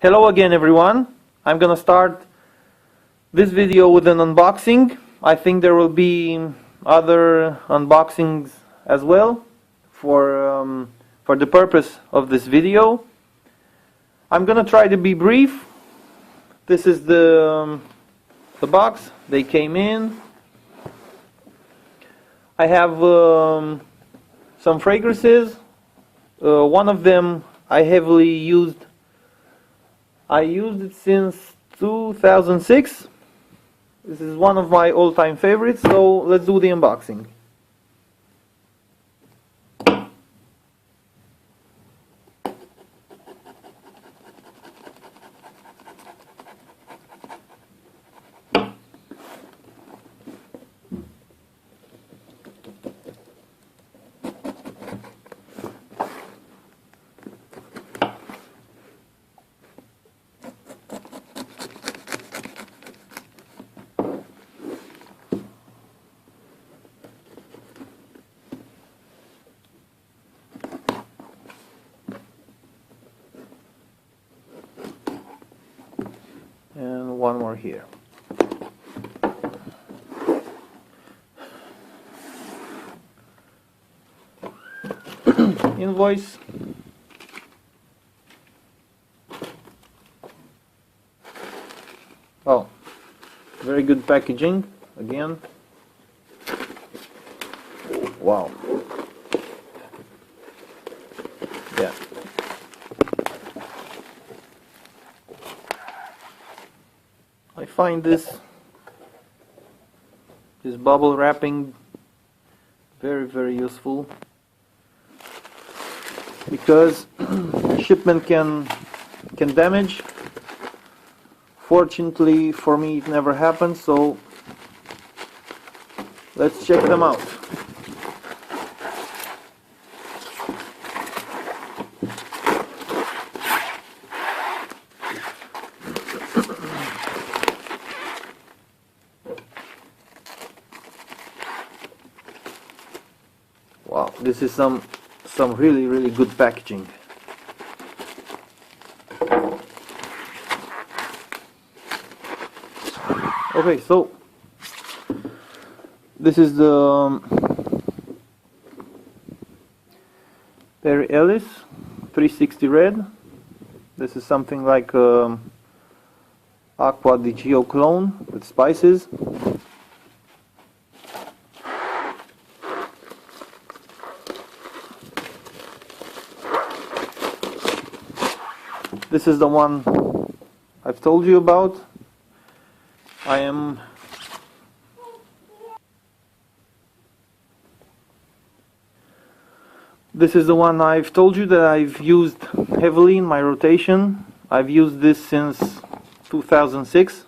Hello again everyone. I'm gonna start this video with an unboxing. I think there will be other unboxings as well for the purpose of this video. I'm gonna try to be brief. This is the box they came in. I have some fragrances. One of them I heavily used. I used it since 2006. This is one of my all-time favorites, so let's do the unboxing. And one more here. Invoice. Oh, very good packaging again. Wow. Yeah. I find this bubble wrapping very useful, because shipment can damage. Fortunately for me it never happened, so let's check them out. Wow, this is some really good packaging. Okay, so this is the Perry Ellis 360 Red. This is something like Acqua di Gio clone with spices. This is the one I've told you about. This is the one I've told you that I've used heavily in my rotation. I've used this since 2006.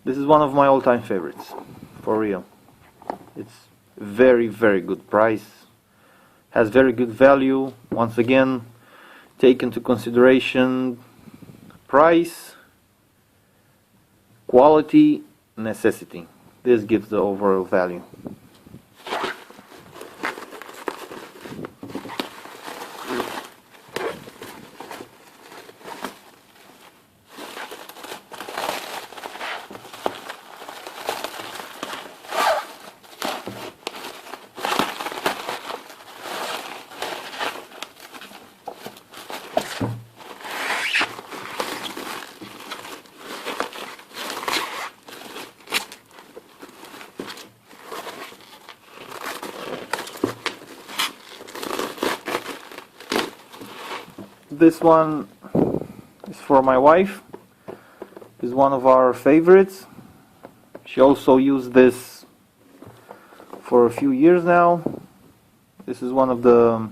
This is one of my all-time favorites, for real. It's very good price, has very good value. Once again, take into consideration price, quality, necessity. This gives the overall value. This one is for my wife. It's one of our favorites. She also used this for a few years now. This is one of the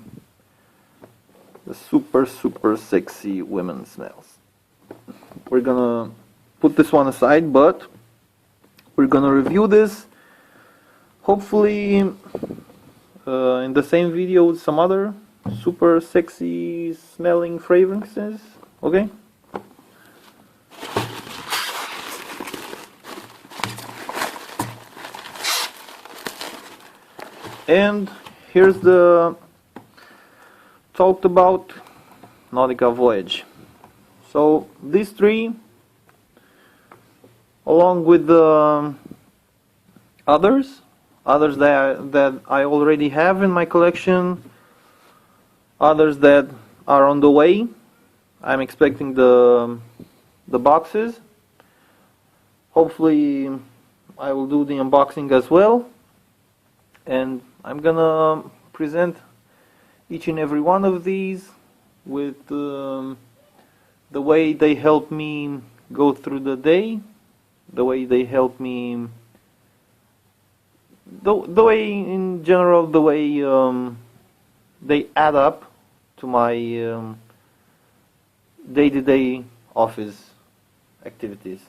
super sexy women smells. We're gonna put this one aside, but we're gonna review this hopefully in the same video with some other super sexy smelling fragrances. Okay? And here's the talked about Nautica Voyage. So these three, along with the others that I already have in my collection, others that are on the way. I'm expecting the boxes. Hopefully I will do the unboxing as well, and I'm gonna present each and every one of these with the way they help me go through the day, the way they help me, the way in general, the way they add up to my day-to-day office activities.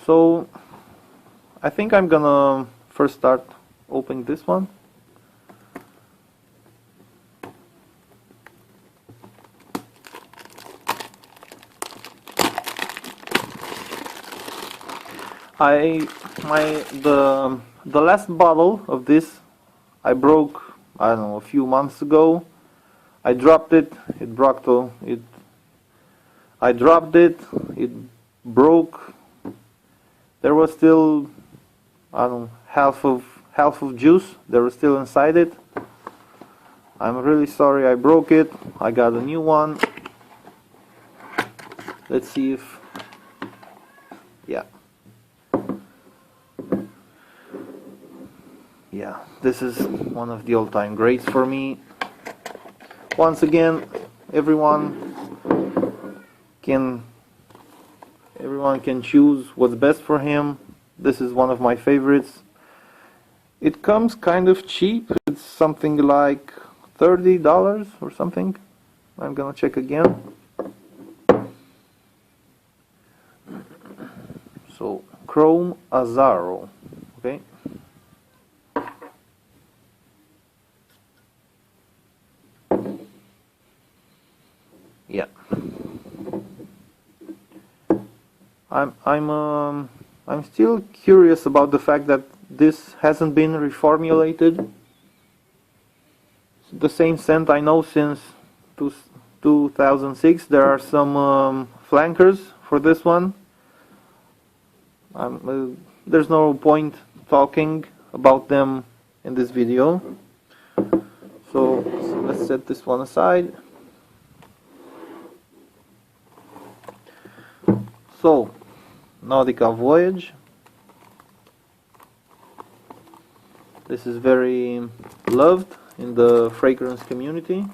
So I think I'm gonna first start opening this one. The last bottle of this I broke, I don't know, a few months ago. I dropped it. I dropped it. It broke. There was still, I don't know, half of juice. There was still inside it. I'm really sorry I broke it. I got a new one. Let's see if, yeah. Yeah, this is one of the all-time greats for me. Once again, everyone can choose what's best for him. This is one of my favorites. It comes kind of cheap. It's something like $30 or something. I'm gonna check again. So Chrome Azaro, okay. Yeah. I'm still curious about the fact that this hasn't been reformulated. It's the same scent I know since 2006. There are some flankers for this one. There's no point talking about them in this video. So let's set this one aside. So, Nautica Voyage. This is very loved in the fragrance community.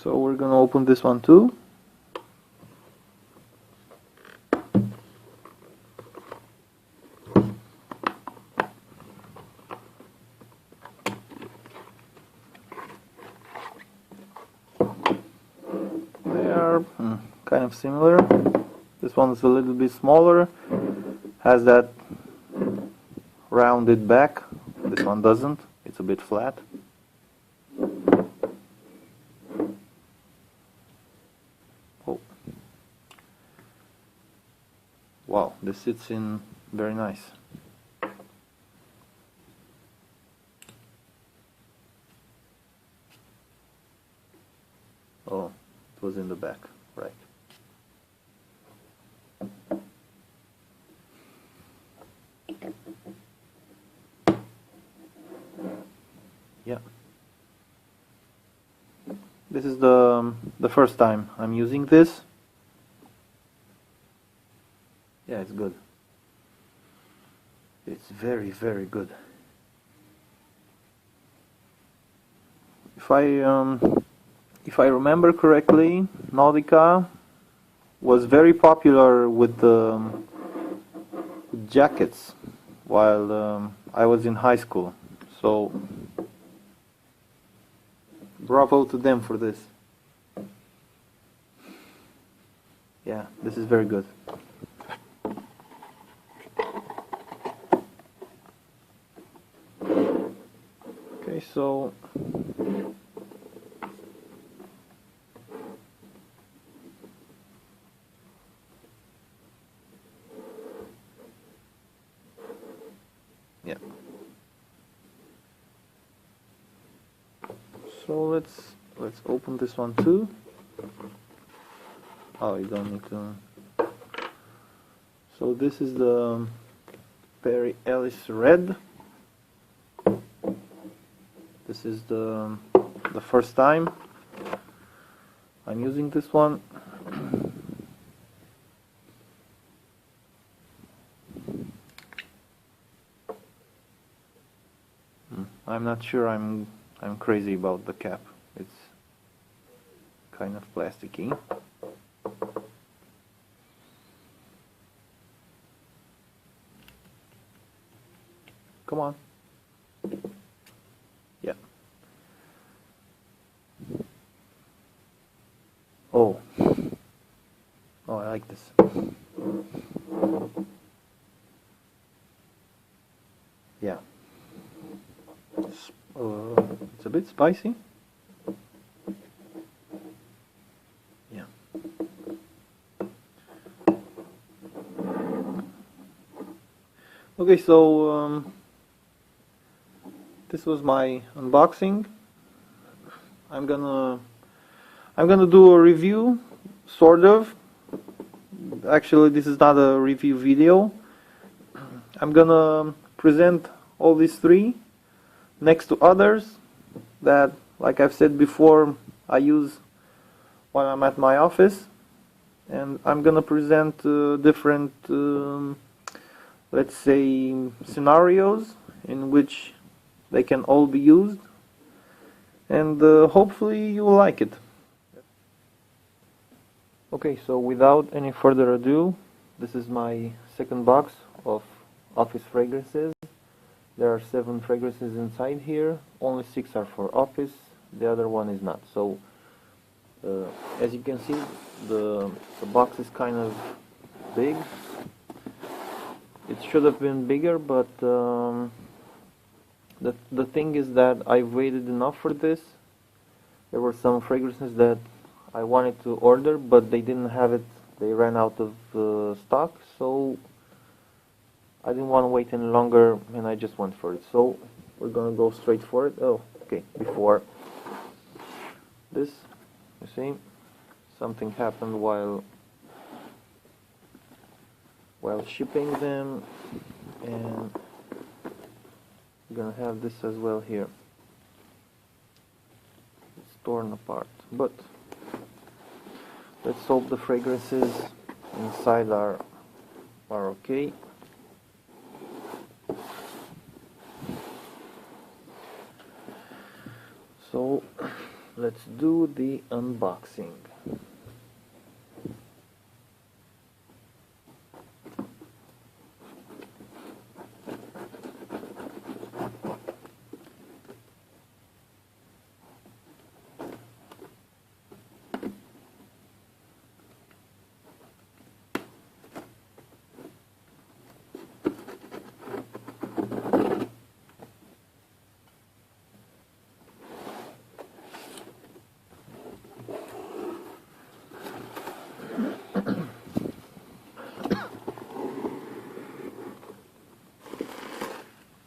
So we're gonna open this one too. Kind of similar. This one is a little bit smaller, has that rounded back. This one doesn't, it's a bit flat. Oh, wow, this sits in very nice. Oh, it was in the back, right. Yeah. This is the first time I'm using this. Yeah, it's good. It's very, very good. If I remember correctly, Nautica was very popular with the jackets while I was in high school. So bravo to them for this. Yeah, this is very good. Okay, so Yeah. So let's open this one too. Oh, you don't need to. So this is the Perry Ellis Red. This is the first time I'm using this one. I'm not sure I'm crazy about the cap. It's kind of plasticky. Come on. Yeah. Oh. Oh, I like this. Yeah. It's a bit spicy. Yeah. Okay, so this was my unboxing. I'm gonna do a review, sort of. Actually, this is not a review video. I'm gonna present all these three next to others that, like I've said before, I use when I'm at my office, and I'm gonna present different, let's say, scenarios in which they can all be used, and hopefully you will like it. Okay, so without any further ado, this is my second box of office fragrances. There are 7 fragrances inside here. Only 6 are for office, the other one is not. So as you can see, the box is kind of big. It should have been bigger, but the thing is that I've waited enough for this. There were some fragrances that I wanted to order, but they didn't have it. They ran out of stock, so I didn't want to wait any longer, and I just went for it. So we're gonna go straight for it. Oh, okay. Before this, you see, something happened while shipping them, and we're gonna have this as well here. It's torn apart, but let's hope the fragrances inside are okay. So let's do the unboxing.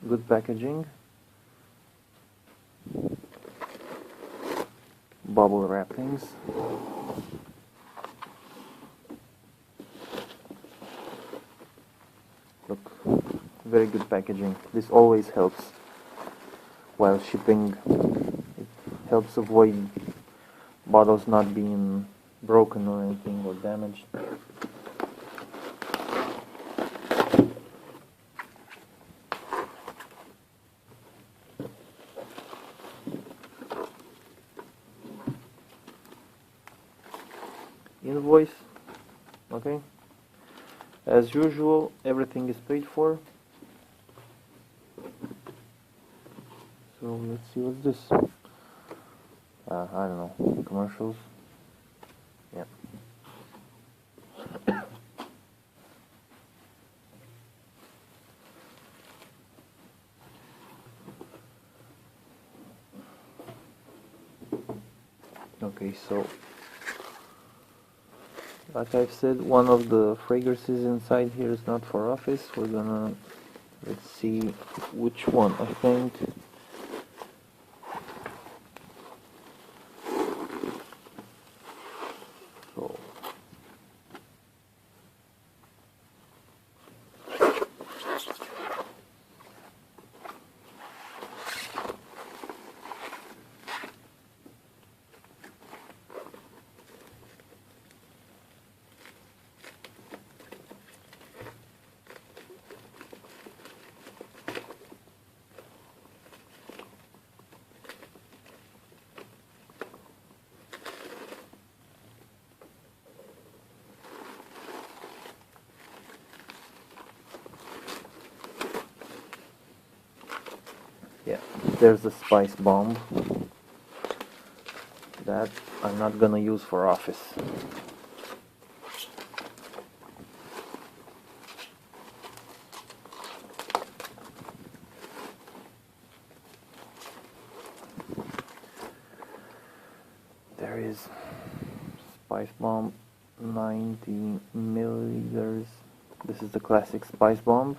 Good packaging, bubble wrappings, look, very good packaging. This always helps while shipping. It helps avoid bottles not being broken or anything or damaged. Invoice, okay, as usual, everything is paid for. So let's see, what's this? I don't know, commercials. Yeah. Okay, so like I've said, one of the fragrances inside here is not for office. We're gonna Let's see which one. I think so. Yeah, there's the spice bomb that I'm not gonna use for office. There is spice bomb 90 milliliters. This is the classic spice bomb.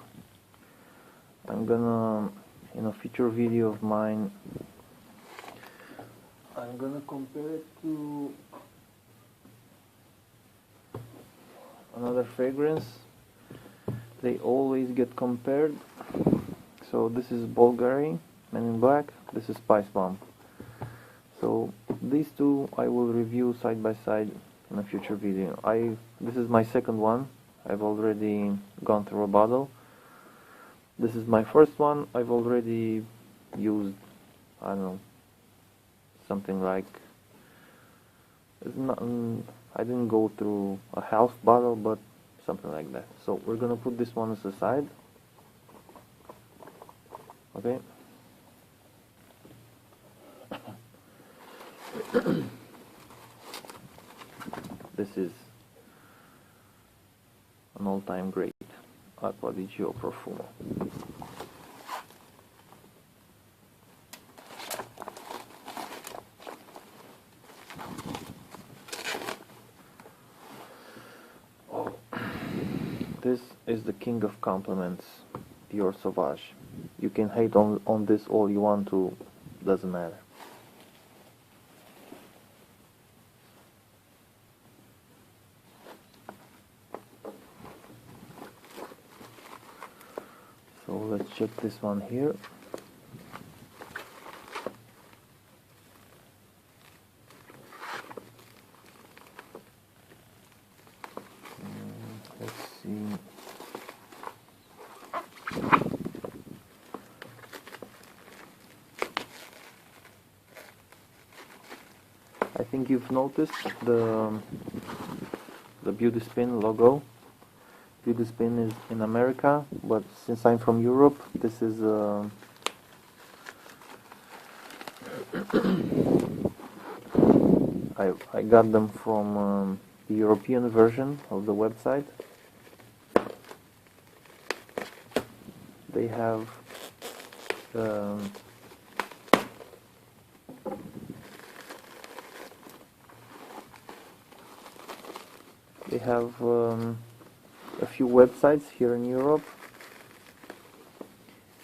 I'm gonna, in a future video of mine, I'm gonna compare it to another fragrance. They always get compared. So this is Bulgari, Men in Black. This is Spice Bomb. So these two I will review side by side in a future video. This is my second one. I've already gone through a bottle. This is my first one. I've already used, I don't know, something like, it's not, I didn't go through a half bottle, but something like that. So we're gonna put this one aside. Okay. This is an all-time great, Acqua di Gio Profumo. This is the king of compliments, Dior Sauvage. You can hate on this all you want to, doesn't matter. So let's check this one here. Let's see. I think you've noticed the Beauty Spin logo. Beauty Spin is in America, but since I'm from Europe, this is I got them from the European version of the website. They have a few websites here in Europe.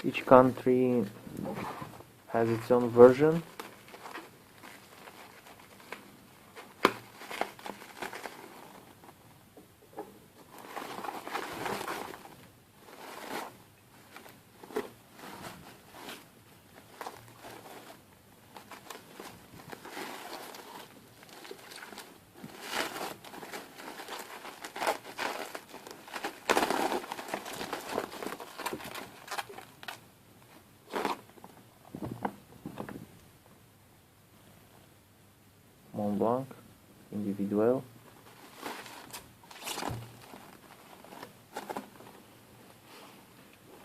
Each country has its own version. Mont Blanc, Individuel.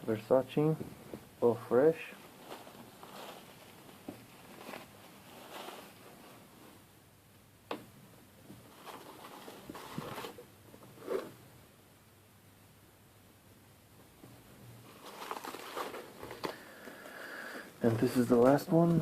Versace, Eau Fraiche. And this is the last one.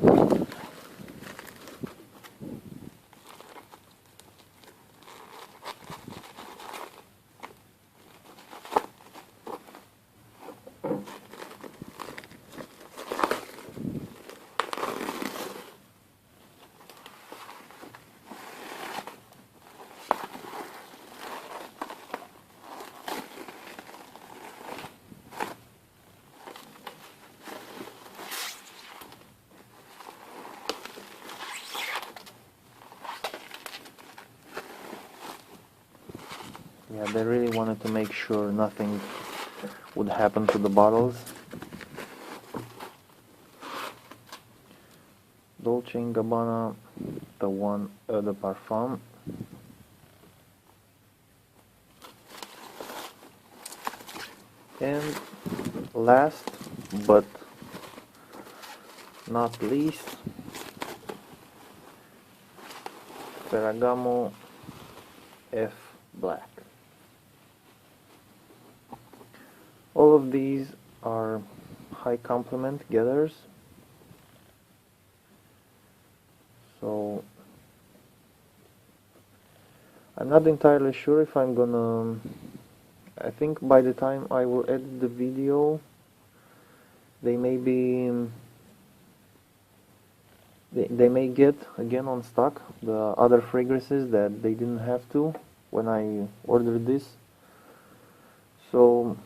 Yeah, they really wanted to make sure nothing would happen to the bottles. Dolce & Gabbana, the one Eau de Parfum. And last but not least, Ferragamo F Black. All of these are high compliment getters, so I'm not entirely sure if I'm gonna, I think by the time I will edit the video, they may be, they may get again on stock the other fragrances that they didn't have to when I ordered this. So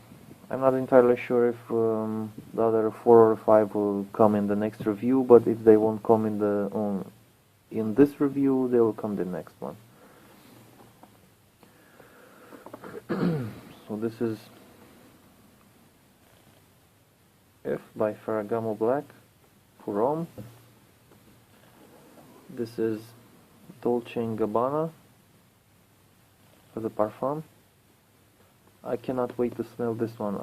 I'm not entirely sure if the other 4 or 5 will come in the next review, but if they won't come in the in this review, they will come the next one. So this is F by Ferragamo Black for Rome. This is Dolce & Gabbana for the Parfum. I cannot wait to smell this one.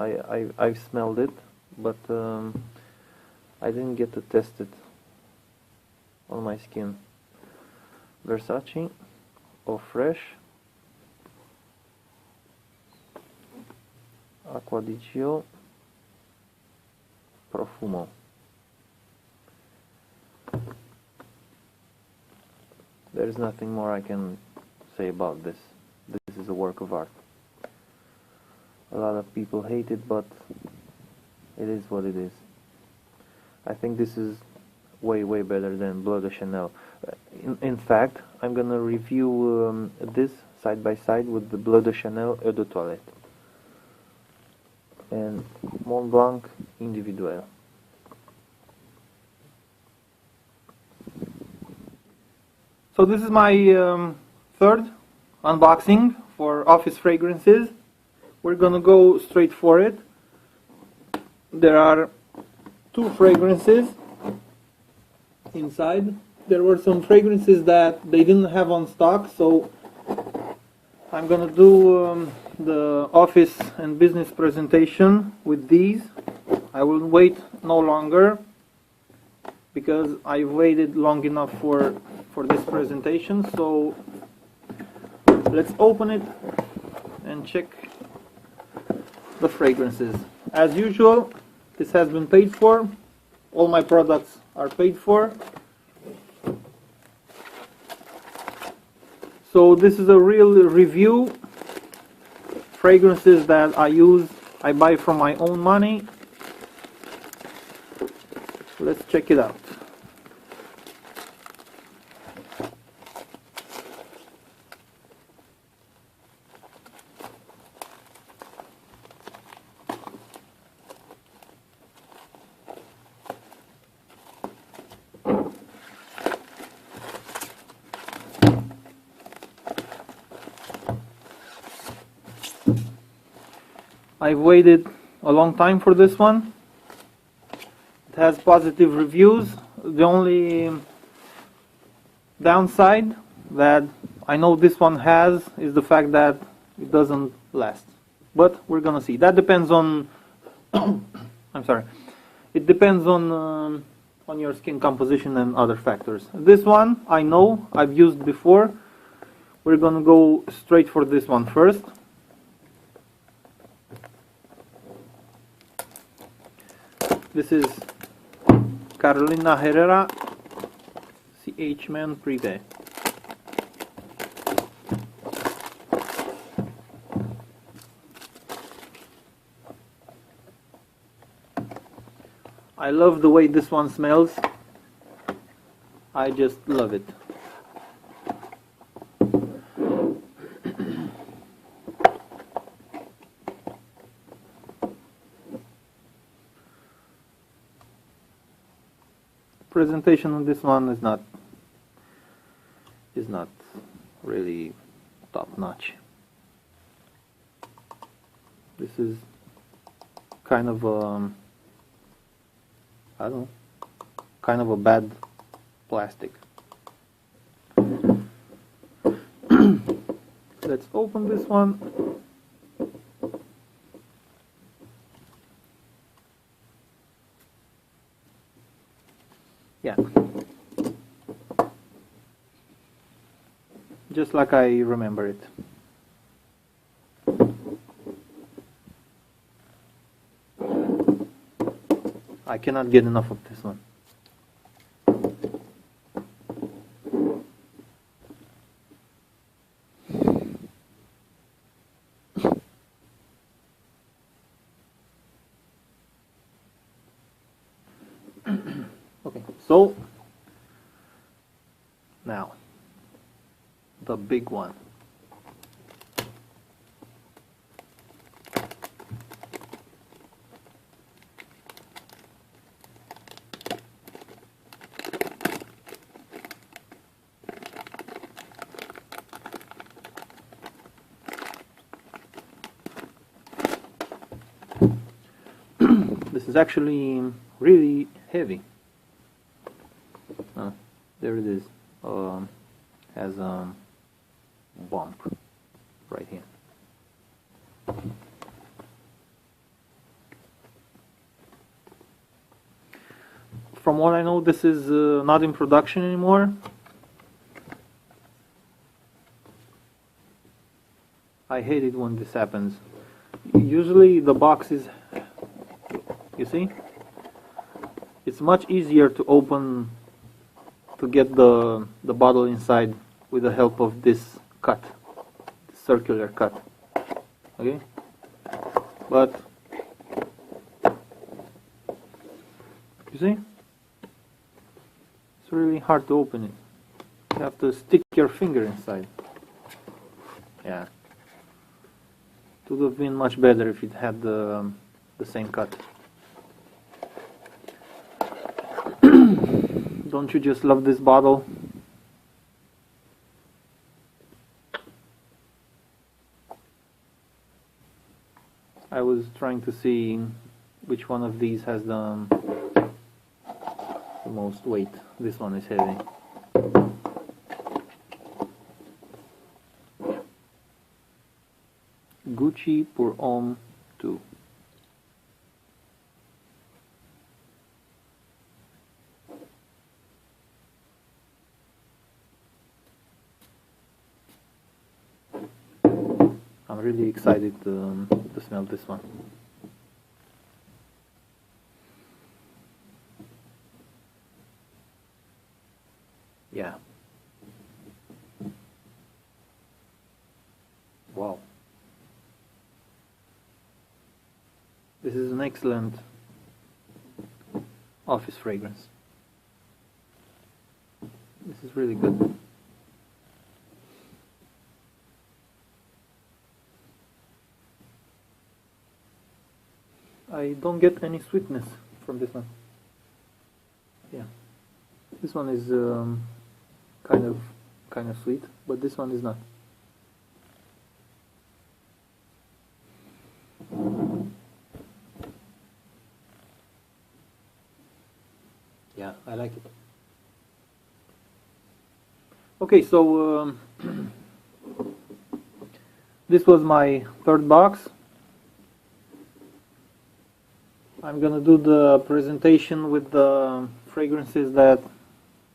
I've smelled it, but I didn't get to test it on my skin. Versace Eau Fresh, Acqua di Gio, Profumo. There is nothing more I can say about this. This is a work of art. A lot of people hate it, but it is what it is. I think this is way better than Bleu de Chanel. In fact, I'm gonna review this side by side with the Bleu de Chanel Eau de Toilette and Mont Blanc Individuel. So this is my third unboxing for office fragrances. We're gonna go straight for it. There are 2 fragrances inside. There were some fragrances that they didn't have on stock, so I'm gonna do the office and business presentation with these. I will wait no longer because I've waited long enough for this presentation. So let's open it and check the fragrances. As usual, this has been paid for. All my products are paid for. So this is a real review. Fragrances that I buy from my own money. Let's check it out. I've waited a long time for this one. It has positive reviews. The only downside that I know this one has is the fact that it doesn't last. But we're gonna see. That depends on I'm sorry. It depends on your skin composition and other factors. This one I know I've used before. We're gonna go straight for this one first. This is Carolina Herrera CH Men Privé. I love the way this one smells. I just love it. Presentation on this one is not really top notch. This is kind of I don't know, kind of a bad plastic. Let's open this one. Yeah, just like I remember it. I cannot get enough of this one. Okay, so now the big one. This is actually really heavy. There it is. Has a bump right here. From what I know, this is not in production anymore. I hate it when this happens. Usually the box is, you see, it's much easier to open, to get the bottle inside with the help of this cut, circular cut. Okay, but you see, it's really hard to open it. You have to stick your finger inside. Yeah, it would have been much better if it had the same cut. Don't you just love this bottle? I was trying to see which one of these has the most weight. This one is heavy. Gucci Pour Homme 2. I'm really excited to smell this one. Yeah. Wow. This is an excellent office fragrance. This is really good. I don't get any sweetness from this one. Yeah, this one is kind of sweet, but this one is not. Yeah, I like it. Okay, so this was my third box. I'm gonna do the presentation with the fragrances that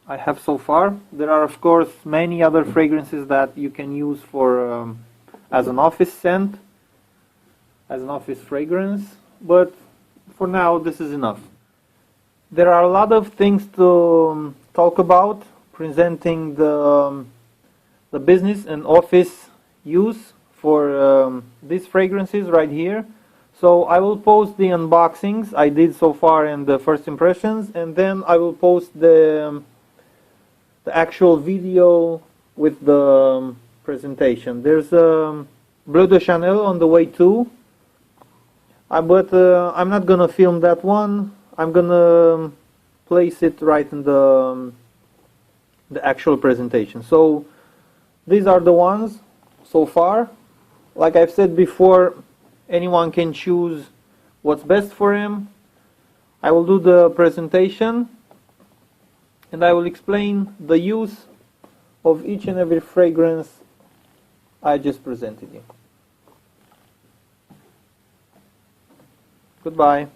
I have so far. There are of course many other fragrances that you can use for as an office scent, as an office fragrance, but for now this is enough. There are a lot of things to talk about, presenting the business and office use for these fragrances right here. So I will post the unboxings I did so far and the first impressions, and then I will post the actual video with the presentation. There's Bleu de Chanel on the way too, but I'm not gonna film that one. I'm gonna place it right in the actual presentation. So these are the ones so far. Like I've said before, Anyone can choose what's best for him. I will do the presentation and I will explain the use of each and every fragrance I just presented you. Goodbye.